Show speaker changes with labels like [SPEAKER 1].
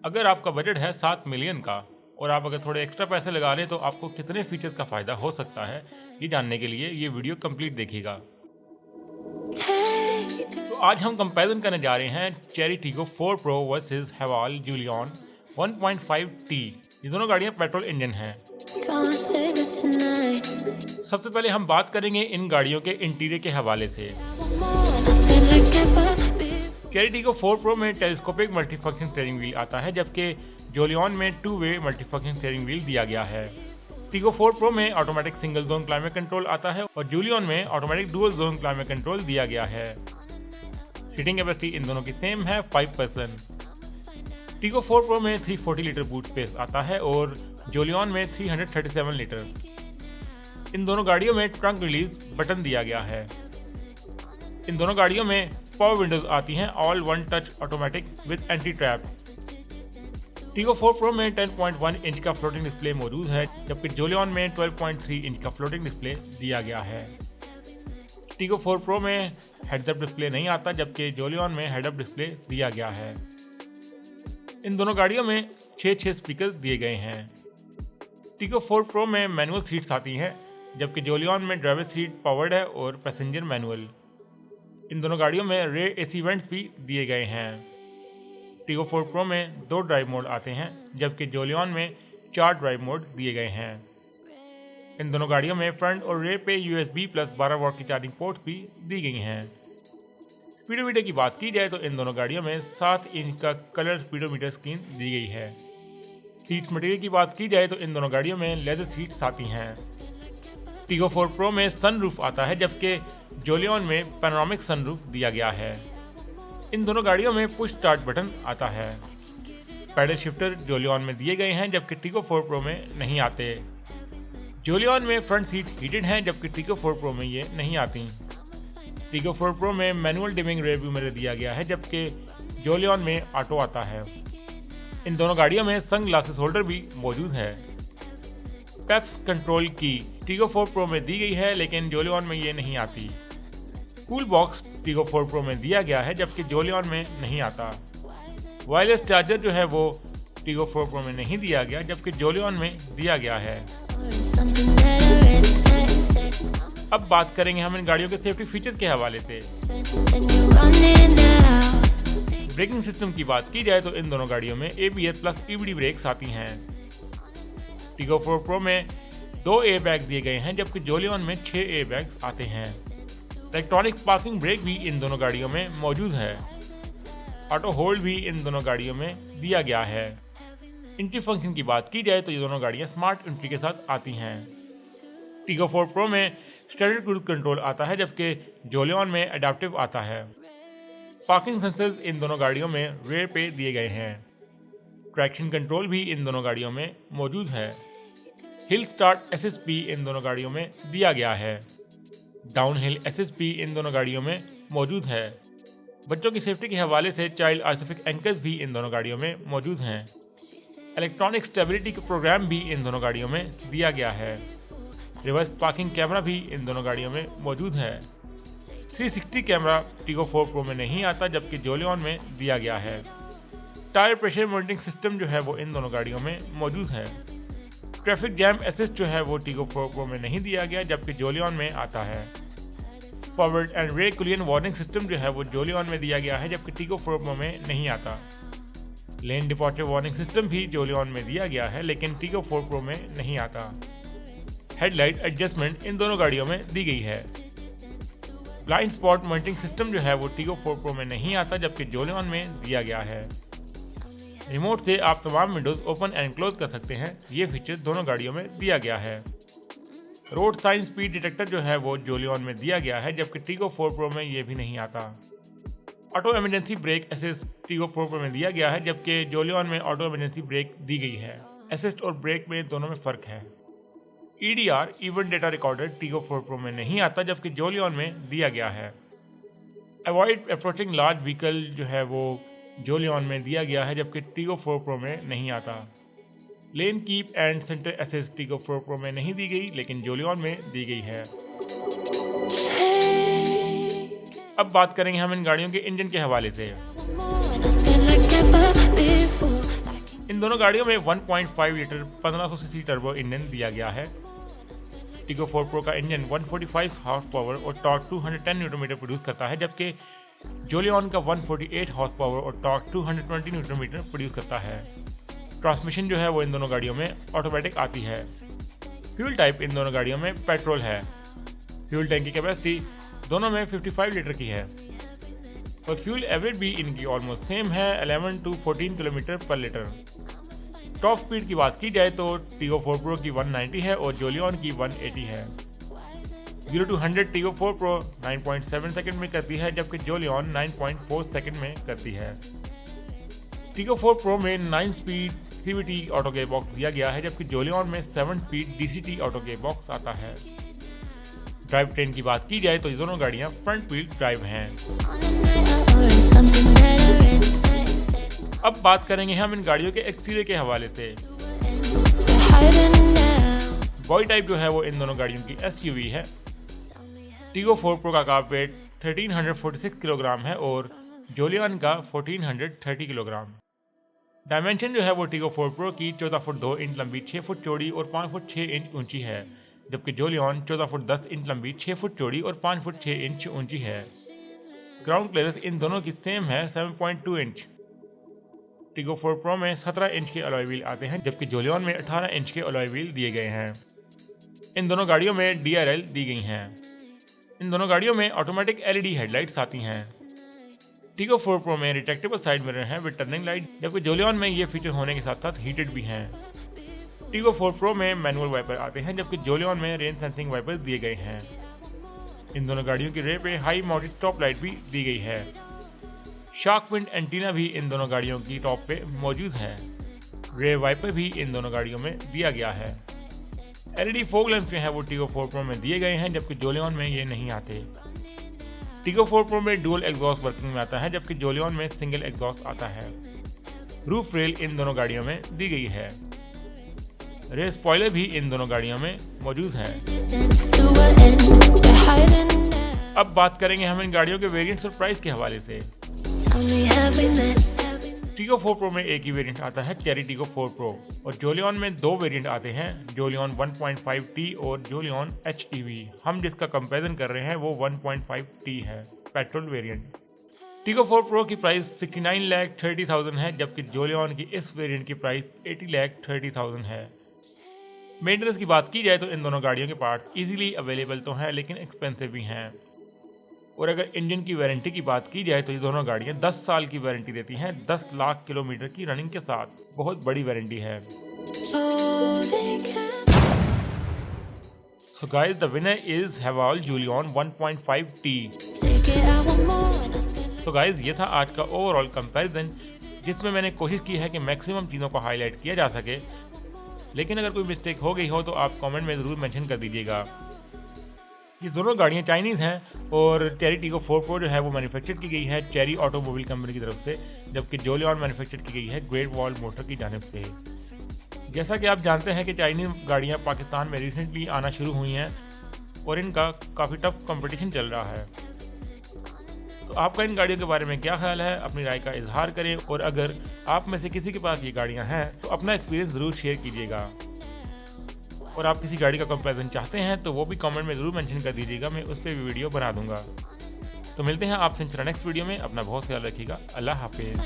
[SPEAKER 1] अगर आपका बजट है 7 मिलियन का और आप अगर थोड़े एक्स्ट्रा पैसे लगा लें तो आपको कितने फीचर्स का फ़ायदा हो सकता है, ये जानने के लिए ये वीडियो कंप्लीट देखिएगा। तो आज हम कंपैरिजन करने जा रहे हैं Chery Tiggo 4 pro versus Haval Jolion 1.5T। ये दोनों गाड़ियाँ पेट्रोल इंजन हैं। सबसे पहले हम बात करेंगे इन गाड़ियों के इंटीरियर के हवाले से। चेरी टीगो 4 प्रो में टेलीस्कोपिक मल्टीफंक्शन स्टीयरिंग व्हील आता है, जबकि जूलियन में 2-वे मल्टीफंक्शन स्टीयरिंग व्हील दिया गया है। टीगो 4 प्रो में automatic single zone climate control आता है और जूलियन में automatic dual zone climate control दिया गया है। सीटिंग कैपेसिटी इन दोनों की सेम है 5 पर्सन। टीगो 4 प्रो में 340 लीटर बूट स्पेस आता है और जूलियन में 337 लीटर। इन दोनों गाड़ियों में ट्रंक रिलीज बटन दिया गया है। इन दोनों गाड़ियों में पावर विंडोज आती हैं, all one touch automatic with anti trap. Tiggo 4 pro में 10.1 इंच का फ्लोटिंग डिस्प्ले मौजूद है, जबकि जूलियन में 12.3 इंच का फ्लोटिंग डिस्प्ले दिया गया है। टीगो 4 प्रो में हेड्स अप डिस्प्ले नहीं आता, जबकि जूलियन में हेड अप डिस्प्ले दिया गया है। इन दोनों गाड़ियों में 6 स्पीकर दिए गए हैं। टीगो 4 प्रो में मैनुअल सीट्स आती हैं, जबकि जूलियन में ड्राइवर सीट पावर्ड है और पैसेंजर मैनुअल। इन दोनों गाड़ियों में रेयर एसी वेंट्स भी दिए गए हैं। टीगो 4 प्रो में 2 ड्राइव मोड आते हैं, जबकि जूलियन में 4 ड्राइव मोड दिए गए हैं। इन दोनों गाड़ियों में फ्रंट और रेयर पे USB प्लस 12 वॉट की चार्जिंग पोर्ट भी दी गई हैं। स्पीडोमीटर की बात की जाए तो इन दोनों गाड़ियों में 7 इंच का कलर स्पीडोमीटर स्क्रीन दी गई है। सीट्स मटेरियल की बात की जाए तो इन दोनों गाड़ियों में लेदर सीट्स आती हैं। टीगो 4 प्रो में सनरूफ आता है, जबकि जूलियन में पैनोरामिक सनरूफ दिया गया है। इन दोनों गाड़ियों में पुश स्टार्ट बटन आता है। पैडल शिफ्टर जूलियन में दिए गए हैं, जबकि टीगो 4 प्रो में नहीं आते। जूलियन में फ्रंट सीट हीटेड हैं, जबकि टीगो 4 प्रो में ये नहीं आती। टीगो 4 प्रो में manual dimming rear view mirror दिया गया है, जबकि जूलियन में ऑटो आता है। इन दोनों गाड़ियों में सन ग्लासेस होल्डर भी मौजूद है। पेप्स कंट्रोल की टीगो 4 प्रो में दी गई है, लेकिन जूलियन में ये नहीं आती। कूल बॉक्स टीगो 4 प्रो में दिया गया है, जबकि जूलियन में नहीं आता। वायरलेस चार्जर जो है वो टीगो 4 प्रो में नहीं दिया गया, जबकि जूलियन में दिया गया है। अब बात करेंगे हम इन गाड़ियों के सेफ्टी फीचर्स के हवाले से। ब्रेकिंग सिस्टम की बात की जाए तो इन दोनों गाड़ियों में ABS प्लस EBD ब्रेक्स आती हैं। टीगो 4 प्रो में 2 एयरबैग दिए गए हैं, जबकि जूलियन में 6 एयरबैग्स आते हैं। इलेक्ट्रॉनिक पार्किंग ब्रेक भी इन दोनों गाड़ियों में मौजूद है। ऑटो होल्ड भी इन दोनों गाड़ियों में दिया गया है। एंट्री फंक्शन की बात की जाए तो ये दोनों गाड़ियां स्मार्ट एंट्री के साथ आती हैं। टीगो 4 प्रो में स्टैंडर्ड क्रूज कंट्रोल आता है, जबकि जूलियन में अडैप्टिव आता है। पार्किंग सेंसर्स इन दोनों गाड़ियों में रेयर पे दिए गए हैं। ट्रैक्शन कंट्रोल भी इन दोनों गाड़ियों में मौजूद है। हिल स्टार्ट SSP इन दोनों गाड़ियों में दिया गया है। डाउनहिल SSP इन दोनों गाड़ियों में मौजूद है। बच्चों की सेफ्टी के हवाले से चाइल्ड आइसोफिक एंकर्स भी इन दोनों गाड़ियों में मौजूद हैं। इलेक्ट्रॉनिक स्टेबिलिटी का प्रोग्राम भी इन दोनों गाड़ियों में दिया गया है। रिवर्स पार्किंग कैमरा भी इन दोनों गाड़ियों में मौजूद है। 360 कैमरा टीगो 4 प्रो में नहीं आता, जबकि जूलियन में दिया गया है। टायर प्रेशर मॉनिटरिंग सिस्टम जो है वो इन दोनों गाड़ियों में मौजूद है। ट्रैफिक जैम असिस्ट जो है वो टीगो 4 प्रो में नहीं दिया गया, जबकि जूलियन में आता है। Forward and rear collision warning system जो है वो जूलियन में दिया गया है, जबकि टीगो 4 प्रो में नहीं आता। लेन डिपार्चर वार्निंग सिस्टम भी जूलियन में दिया गया है, लेकिन टीगो 4 प्रो में नहीं आता। हेडलाइट एडजस्टमेंट इन दोनों गाड़ियों में दी गई है। ब्लाइंड स्पॉट मॉनिटरिंग सिस्टम जो है वो टीगो 4 प्रो में नहीं आता, जबकि जूलियन में दिया गया है। रिमोट से आप तमाम विंडोज ओपन एंड क्लोज कर सकते हैं। ये फीचर दोनों गाड़ियों में दिया गया है। रोड साइन स्पीड डिटेक्टर जो है वो जूलियन में दिया गया है, जबकि टीगो 4 प्रो में ये भी नहीं आता। Auto emergency brake assist Tiggo 4 pro में दिया गया है, जबकि जूलियन में ऑटो इमरजेंसी ब्रेक दी गई है। असिस्ट और ब्रेक में दोनों में फ़र्क है। EDR event data recorder Tiggo 4 pro में नहीं आता, जबकि जूलियन में दिया गया है। अवॉइड अप्रोचिंग लार्ज व्हीकल जो है वो जूलियन में दिया गया है, जबकि टीगो 4 प्रो में नहीं आता। Lane keep and centre assist Tiggo 4 pro में नहीं दी गई, लेकिन जूलियन में दी गई है। अब बात करेंगे हम इन गाड़ियों के इंजन के हवाले से। दोनों गाड़ियों में 1.5 लीटर 1500 सीसी टर्बो इंजन दिया गया है। टिगो 4 प्रो का इंजन 145 हॉर्स पावर और टॉर्क 210 न्यूटन मीटर प्रोड्यूस करता है, जबकि जोलियन का 148 हॉर्स पावर और टॉर्क 220 न्यूटन मीटर प्रोड्यूस करता है। ट्रांसमिशन जो है वो इन दोनों गाड़ियों में ऑटोमेटिक आती है। फ्यूल टाइप इन दोनों गाड़ियों में पेट्रोल है। फ्यूल टैंक की कैपेसिटी दोनों में 55 लीटर की है और फ्यूल एवरेज भी इनकी ऑलमोस्ट सेम है, 11 to 14 किलोमीटर पर लीटर। टॉप स्पीड की बात की जाए तो टिगो 4 प्रो की 190 है और जोलियन की 180 है। 0 to 100 टिगो 4 प्रो 9.7 सेकंड में करती है, जबकि जोलियन 9.4 सेकंड में करती है। टिगो 4 प्रो में 9 speed CVT auto gear box दिया गया है, जबकि जोलियन में 7 speed DCT auto gear box आता है। ड्राइव ट्रेन की बात की जाए तो ये दोनों गाड़ियां फ्रंट व्हील ड्राइव हैं। अब बात करेंगे हम इन गाड़ियों के एक्सटीरियर के हवाले से। बॉडी टाइप जो है वो इन दोनों गाड़ियों की SUV है। टिगो 4 प्रो का कार वेट 1346 किलोग्राम है और जोलियन का 1430 किलोग्राम। डायमेंशन जो है वो टिगो 4 प्रो की 14 फुट 2 इंच लंबी, 6 फुट चौड़ी और 5 फुट 6 इंच ऊंची है, जबकि जोलियन 14 फुट 10 इंच लंबी, 6 फुट चौड़ी और 5 फुट 6 इंच ऊंची है। ग्राउंड क्लियरेंस इन दोनों की सेम है, 7.2 इंच। टिगो 4 प्रो में 17 इंच के अलॉय व्हील आते हैं, जबकि जोलियन में 18 इंच के अलॉय व्हील दिए गए हैं। इन दोनों गाड़ियों में DRL दी गई हैं। इन दोनों गाड़ियों में ऑटोमेटिक LED हेडलाइट्स आती हैं। टिगो 4 प्रो में रिट्रैक्टेबल साइड मिरर हैं विद टर्निंग लाइट, जबकि जोलियन में ये फीचर होने के साथ साथ हीटेड भी हैं। टिगो 4 प्रो में मैनुअल वाइपर आते हैं, जबकि जोलियन में रेन सेंसिंग वाइपर दिए गए हैं। इन दोनों गाड़ियों की रेयर पे हाई माउंटेड टॉप लाइट भी दी गई है। शार्क विंड एंटीना भी इन दोनों गाड़ियों की टॉप पे मौजूद है। रेयर वाइपर भी इन दोनों गाड़ियों में दिया गया है। LED फोग लैंप जो है वो टिगो 4 प्रो में दिए गए हैं, जबकि जोलियन में ये नहीं आते। टिगो 4 प्रो में डुअल एग्जॉस्ट वर्किंग में आता है, जबकि जोलियन में सिंगल एग्जॉस्ट आता है। रूफ रेल इन दोनों गाड़ियों में दी गई है। रेयर स्पॉइलर भी इन दोनों गाड़ियों में मौजूद है। अब बात करेंगे हम इन गाड़ियों के वेरिएंट्स और प्राइस के हवाले से। टिगो 4 प्रो में एक ही वेरिएंट आता है, चेरी टिगो 4 प्रो, और जोलियन में 2 वेरिएंट आते हैं, जोलियन 1.5T और जोलियन HEV। हम जिसका कंपैरिजन कर रहे हैं वो 1.5T है, पेट्रोल वेरिएंट। टिगो 4 प्रो की प्राइस 69,30,000 है, जबकि जोलियन की इस वेरिएंट की प्राइस 80,30,000 है। मेंटेनेंस की बात की जाए तो इन दोनों गाड़ियों के पार्ट इजीली अवेलेबल तो हैं, लेकिन एक्सपेंसिव भी हैं। और अगर इंजन की वारंटी की बात की जाए तो ये दोनों गाड़ियां 10 साल की वारंटी देती हैं, 10 लाख किलोमीटर की रनिंग के साथ। बहुत बड़ी वारंटी है। So guys, the winner is Haval Julian 1.5T। So guys, ये था आज का ओवरऑल कंपैरिजन, जिसमें मैंने कोशिश की है कि मैक्सिमम चीज़ों को हाईलाइट किया जा सके, लेकिन अगर कोई मिस्टेक हो गई हो तो आप कमेंट में ज़रूर मेंशन कर दीजिएगा। ये दोनों गाड़ियाँ चाइनीज़ हैं और चेरी टिगो 4 प्रो जो है वो मैन्युफैक्चर की गई है चेरी ऑटोमोबाइल कंपनी की तरफ से, जबकि जोलियन मैन्युफैक्चर की गई है ग्रेट वॉल मोटर की जानिब से। जैसा कि आप जानते हैं कि चाइनीज़ गाड़ियाँ पाकिस्तान में रिसेंटली आना शुरू हुई हैं और इनका काफ़ी टफ कंपटीशन चल रहा है। तो आपका इन गाड़ियों के बारे में क्या ख्याल है, अपनी राय का इजहार करें, और अगर आप में से किसी के पास ये गाड़ियाँ हैं तो अपना एक्सपीरियंस ज़रूर शेयर कीजिएगा। और आप किसी गाड़ी का कंपैरिजन चाहते हैं तो वो भी कमेंट में ज़रूर मेंशन कर दीजिएगा, मैं उस पर भी वीडियो बना दूंगा। तो मिलते हैं आपसे इंशाल्लाह नेक्स्ट वीडियो में। अपना बहुत ख्याल रखिएगा। अल्लाह हाफिज़।